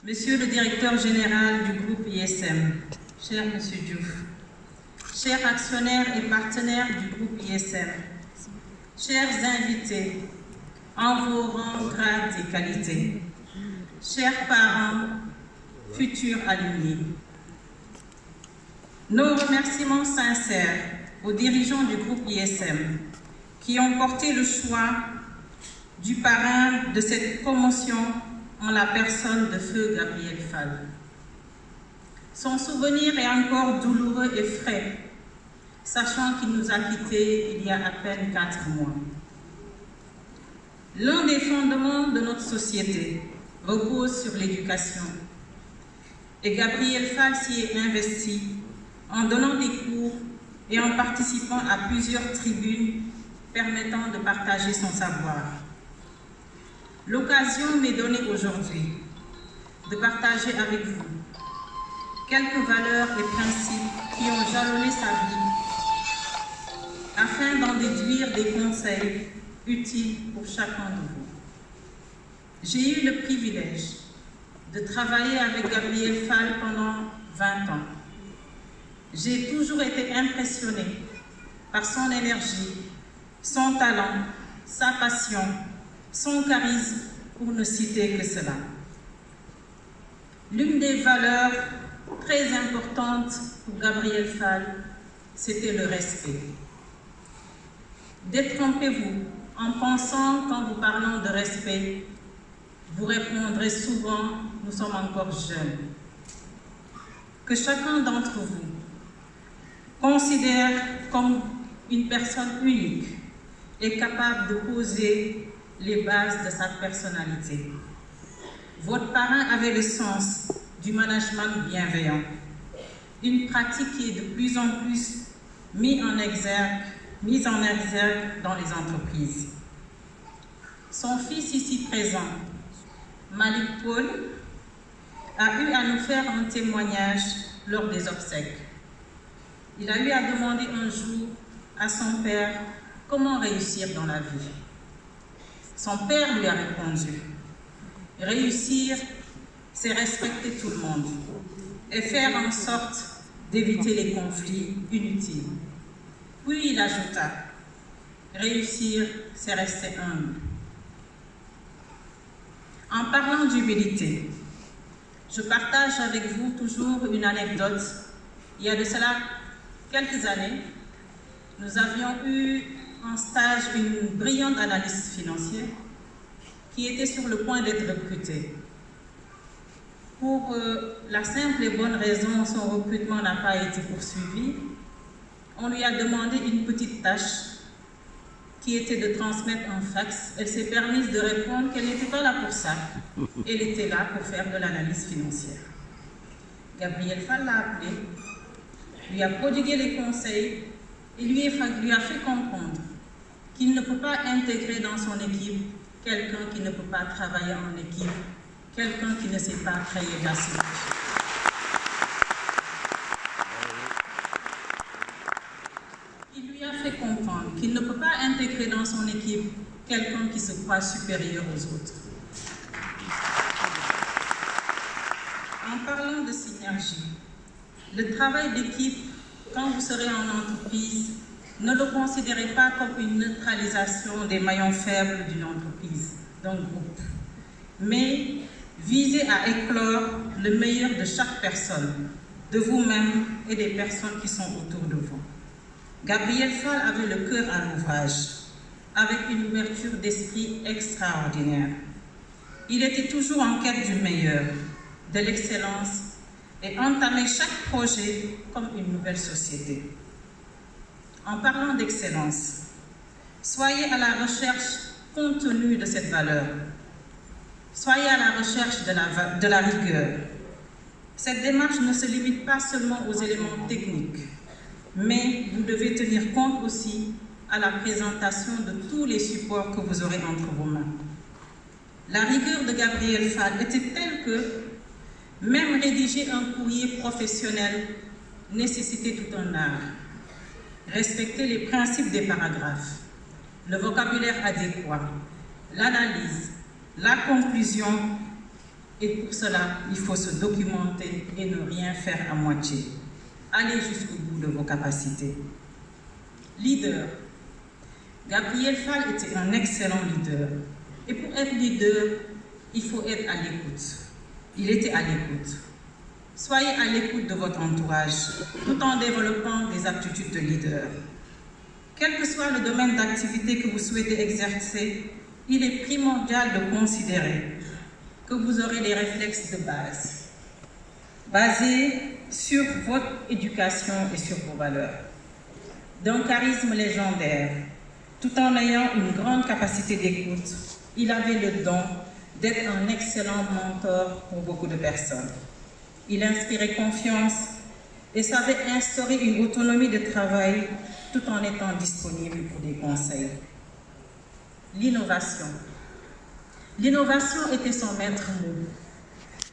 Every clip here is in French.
Monsieur le directeur général du groupe ISM, cher Monsieur Diouf, chers actionnaires et partenaires du groupe ISM, chers invités, en vos rangs, grades et qualités, chers parents, futurs alumni, nos remerciements sincères aux dirigeants du groupe ISM qui ont porté le choix du parrain de cette promotion en la personne de feu Gabriel Fall. Son souvenir est encore douloureux et frais, sachant qu'il nous a quittés il y a à peine 4 mois. L'un des fondements de notre société repose sur l'éducation. Et Gabriel Fall s'y est investi en donnant des cours et en participant à plusieurs tribunes permettant de partager son savoir. L'occasion m'est donnée aujourd'hui de partager avec vous quelques valeurs et principes qui ont jalonné sa vie afin d'en déduire des conseils utiles pour chacun de vous. J'ai eu le privilège de travailler avec Gabriel Fall pendant 20 ans. J'ai toujours été impressionnée par son énergie, son talent, sa passion, son charisme, pour ne citer que cela. L'une des valeurs très importantes pour Gabriel Fall, c'était le respect. Détrompez-vous en pensant qu'en vous parlant de respect, vous répondrez souvent « nous sommes encore jeunes ». Que chacun d'entre vous considère comme une personne unique et capable de poser les bases de sa personnalité. Votre parrain avait le sens du management bienveillant, une pratique qui est de plus en plus mise en exergue dans les entreprises. Son fils ici présent, Malik Paul, a eu à nous faire un témoignage lors des obsèques. Il a eu à demander un jour à son père comment réussir dans la vie. Son père lui a répondu, réussir, c'est respecter tout le monde et faire en sorte d'éviter les conflits inutiles. Puis il ajouta, réussir, c'est rester humble. En parlant d'humilité, je partage avec vous toujours une anecdote. Il y a de cela quelques années, nous avions eu en stage une brillante analyste financière qui était sur le point d'être recrutée. Pour la simple et bonne raison, son recrutement n'a pas été poursuivi. On lui a demandé une petite tâche qui était de transmettre un fax. Elle s'est permise de répondre qu'elle n'était pas là pour ça. Elle était là pour faire de l'analyse financière. Gabriel Fall l'a appelé, lui a prodigué les conseils et lui a fait comprendre qu'il ne peut pas intégrer dans son équipe quelqu'un qui ne peut pas travailler en équipe, quelqu'un qui ne sait pas créer de la synergie. Il lui a fait comprendre qu'il ne peut pas intégrer dans son équipe quelqu'un qui se croit supérieur aux autres. En parlant de synergie, le travail d'équipe, quand vous serez en entreprise, ne le considérez pas comme une neutralisation des maillons faibles d'une entreprise, d'un groupe, mais visez à éclore le meilleur de chaque personne, de vous-même et des personnes qui sont autour de vous. Gabriel Fall avait le cœur à l'ouvrage, avec une ouverture d'esprit extraordinaire. Il était toujours en quête du meilleur, de l'excellence, et entamait chaque projet comme une nouvelle société. En parlant d'excellence, soyez à la recherche contenue de cette valeur. Soyez à la recherche de la rigueur. Cette démarche ne se limite pas seulement aux éléments techniques, mais vous devez tenir compte aussi à la présentation de tous les supports que vous aurez entre vos mains. La rigueur de Gabriel Fall était telle que même rédiger un courrier professionnel nécessitait tout un art. Respecter les principes des paragraphes, le vocabulaire adéquat, l'analyse, la conclusion Et pour cela, il faut se documenter et ne rien faire à moitié. Allez jusqu'au bout de vos capacités. Leader. Gabriel Fall était un excellent leader. Et pour être leader, il faut être à l'écoute. Il était à l'écoute. Soyez à l'écoute de votre entourage, tout en développant des aptitudes de leader. Quel que soit le domaine d'activité que vous souhaitez exercer, il est primordial de considérer que vous aurez des réflexes de base, basés sur votre éducation et sur vos valeurs, d'un charisme légendaire, tout en ayant une grande capacité d'écoute. Il avait le don d'être un excellent mentor pour beaucoup de personnes. Il inspirait confiance et savait instaurer une autonomie de travail tout en étant disponible pour des conseils. L'innovation. L'innovation était son maître mot.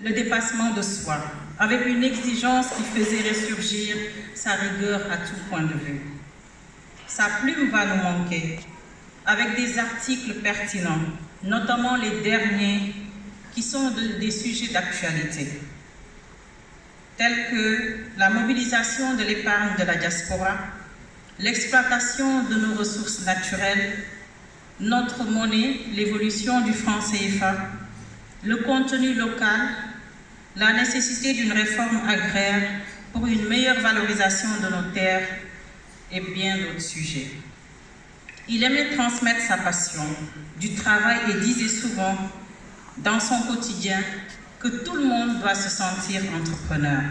Le dépassement de soi, avec une exigence qui faisait ressurgir sa rigueur à tout point de vue. Sa plume va nous manquer, avec des articles pertinents, notamment les derniers qui sont des sujets d'actualité, tels que la mobilisation de l'épargne de la diaspora, l'exploitation de nos ressources naturelles, notre monnaie, l'évolution du franc CFA, le contenu local, la nécessité d'une réforme agraire pour une meilleure valorisation de nos terres et bien d'autres sujets. Il aimait transmettre sa passion du travail et disait souvent dans son quotidien que tout le monde doit se sentir entrepreneur.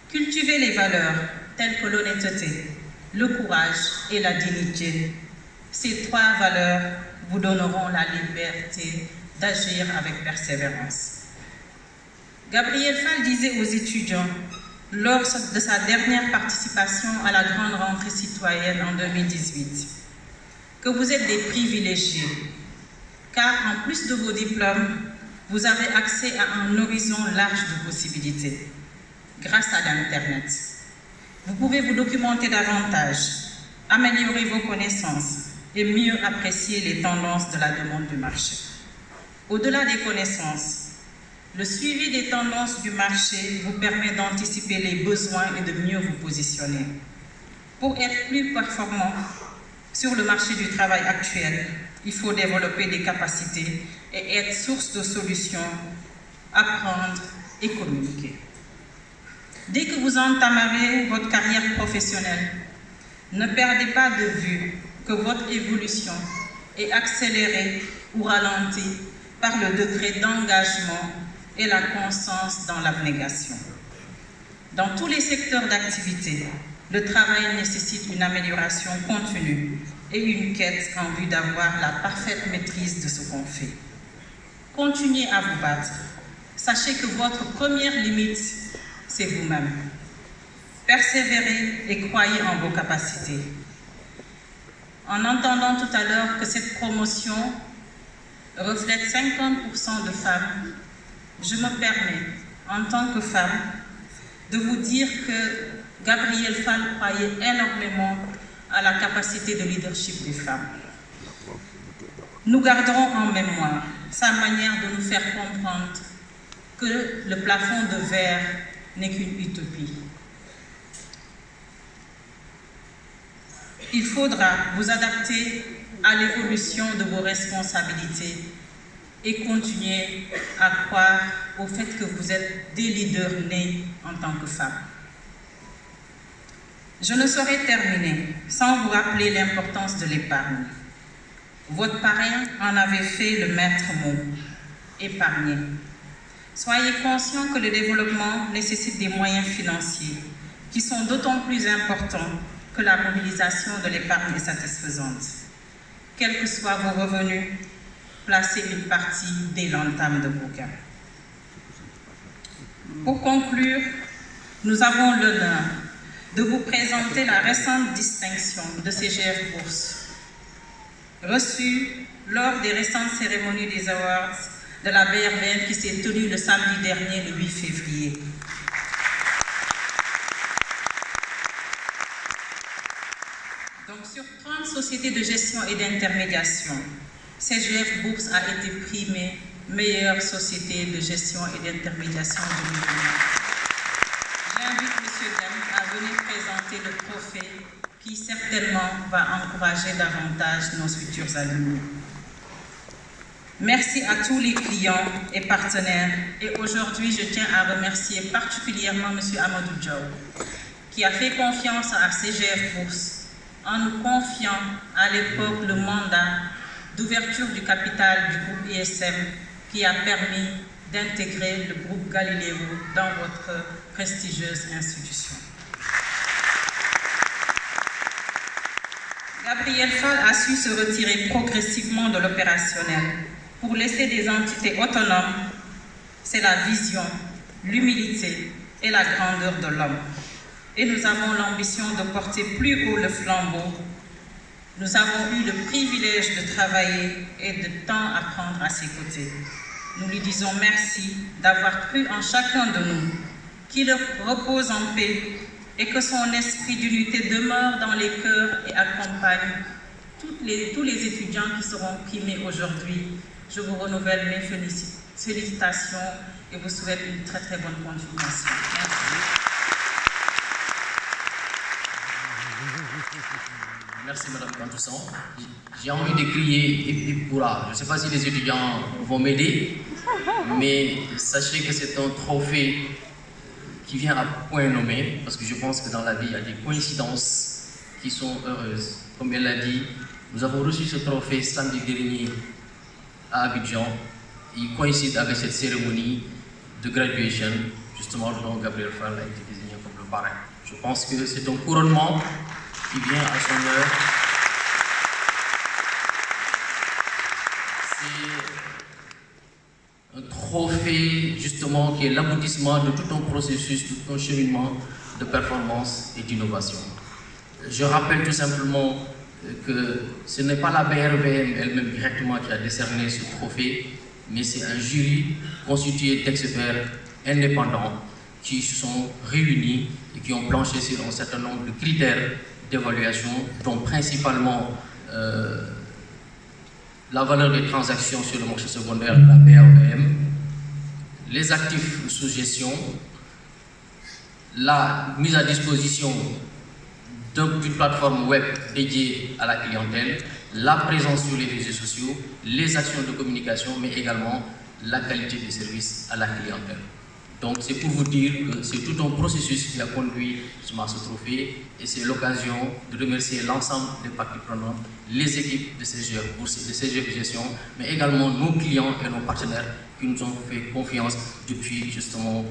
Cultiver les valeurs telles que l'honnêteté, le courage et la dignité. Ces trois valeurs vous donneront la liberté d'agir avec persévérance. Gabriel Fall disait aux étudiants, lors de sa dernière participation à la grande rentrée citoyenne en 2018, que vous êtes des privilégiés, car en plus de vos diplômes, vous avez accès à un horizon large de possibilités, grâce à l'Internet. Vous pouvez vous documenter davantage, améliorer vos connaissances et mieux apprécier les tendances de la demande du marché. Au-delà des connaissances, le suivi des tendances du marché vous permet d'anticiper les besoins et de mieux vous positionner. Pour être plus performant sur le marché du travail actuel, il faut développer des capacités et être source de solutions, apprendre et communiquer. Dès que vous entamerez votre carrière professionnelle, ne perdez pas de vue que votre évolution est accélérée ou ralentie par le degré d'engagement et la constance dans l'abnégation. Dans tous les secteurs d'activité, le travail nécessite une amélioration continue et une quête en vue d'avoir la parfaite maîtrise de ce qu'on fait. Continuez à vous battre. Sachez que votre première limite, c'est vous-même. Persévérez et croyez en vos capacités. En entendant tout à l'heure que cette promotion reflète 50% de femmes, je me permets, en tant que femme, de vous dire que Gabriel Fall croyait énormément à la capacité de leadership des femmes. Nous garderons en mémoire sa manière de nous faire comprendre que le plafond de verre n'est qu'une utopie. Il faudra vous adapter à l'évolution de vos responsabilités et continuer à croire au fait que vous êtes des leaders nés en tant que femmes. Je ne saurais terminer sans vous rappeler l'importance de l'épargne. Votre parrain en avait fait le maître mot, épargner. Soyez conscients que le développement nécessite des moyens financiers qui sont d'autant plus importants que la mobilisation de l'épargne est satisfaisante. Quels que soient vos revenus, placez une partie dès l'entame de vos gains. Pour conclure, nous avons l'honneur de vous présenter la récente distinction de CGF Bourse, reçue lors des récentes cérémonies des Awards de la BRVN qui s'est tenue le samedi dernier, le 8 février. Donc, sur 30 sociétés de gestion et d'intermédiation, CGF Bourse a été primée meilleure société de gestion et d'intermédiation du millénaire. J'invite M. Deme à venir présenter le trophée qui certainement va encourager davantage nos futurs alumni. Merci à tous les clients et partenaires. Et aujourd'hui, je tiens à remercier particulièrement M. Amadou Diaw, qui a fait confiance à CGF Bourse en nous confiant à l'époque le mandat d'ouverture du capital du groupe ISM qui a permis d'intégrer le groupe Galileo dans votre prestigieuse institution. Gabriel Fall a su se retirer progressivement de l'opérationnel pour laisser des entités autonomes. C'est la vision, l'humilité et la grandeur de l'homme. Et nous avons l'ambition de porter plus haut le flambeau. Nous avons eu le privilège de travailler et de tant apprendre à ses côtés. Nous lui disons merci d'avoir cru en chacun de nous, qu'il repose en paix et que son esprit d'unité demeure dans les cœurs et accompagne tous les étudiants qui seront primés aujourd'hui. Je vous renouvelle mes félicitations et vous souhaite une très très bonne continuation. Merci Madame Kantoussan. J'ai envie de crier et pourra. Je ne sais pas si les étudiants vont m'aider, mais sachez que c'est un trophée qui vient à point nommé, parce que je pense que dans la vie, il y a des coïncidences qui sont heureuses. Comme elle l'a dit, nous avons reçu ce trophée samedi dernier à Abidjan. Il coïncide avec cette cérémonie de graduation, justement, dont Gabriel Fall a été désigné comme le parrain. Je pense que c'est un couronnement qui vient à son heure. C'est un trophée, justement, qui est l'aboutissement de tout un processus, tout un cheminement de performance et d'innovation. Je rappelle tout simplement que ce n'est pas la BRVM elle-même directement qui a décerné ce trophée, mais c'est un jury constitué d'experts indépendants qui se sont réunis et qui ont planché sur un certain nombre de critères d'évaluation, dont principalement la valeur des transactions sur le marché secondaire de la BRVM, les actifs sous gestion, la mise à disposition d'une plateforme web dédiée à la clientèle, la présence sur les réseaux sociaux, les actions de communication, mais également la qualité des services à la clientèle. Donc c'est pour vous dire que c'est tout un processus qui a conduit à ce trophée et c'est l'occasion de remercier l'ensemble des parties prenantes, les équipes de CGF Bourse et de CGF Gestion, mais également nos clients et nos partenaires qui nous ont fait confiance depuis justement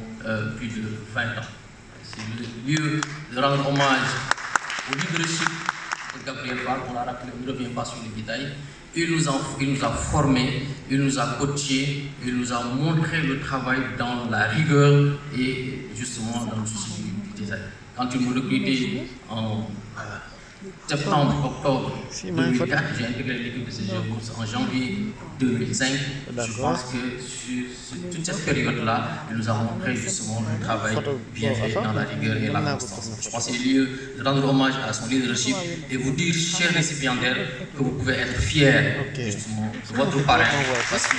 plus de 20 ans. C'est le lieu de rendre hommage au leadership de Gabriel Fall, on l'a rappelé, on ne revient pas sur les détails. Il nous a formés, il nous a coachés, il nous a montré le travail dans la rigueur et justement dans le souci du détail. Quand il me recrutait en septembre-octobre 2004, j'ai intégré l'équipe de CGF Bourse en janvier 2005. Je pense que sur toute cette période-là, il nous a montré justement le travail bien fait dans la rigueur et la constance. Je pense qu'il est lieu de rendre hommage à son leadership et vous dire, chers récipiendaires, que vous pouvez être fiers justement de votre parrain. Parce que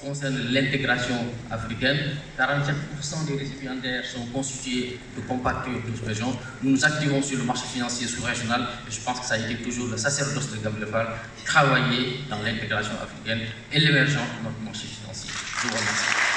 concerne l'intégration africaine, 47% des récipiendaires sont constitués de compatriotes de notre région. Nous nous activons sur le marché financier sous-régional et je pense que ça a été toujours le sacerdoce de Gabriel Fall, travailler dans l'intégration africaine et l'émergence de notre marché financier. Je vous remercie.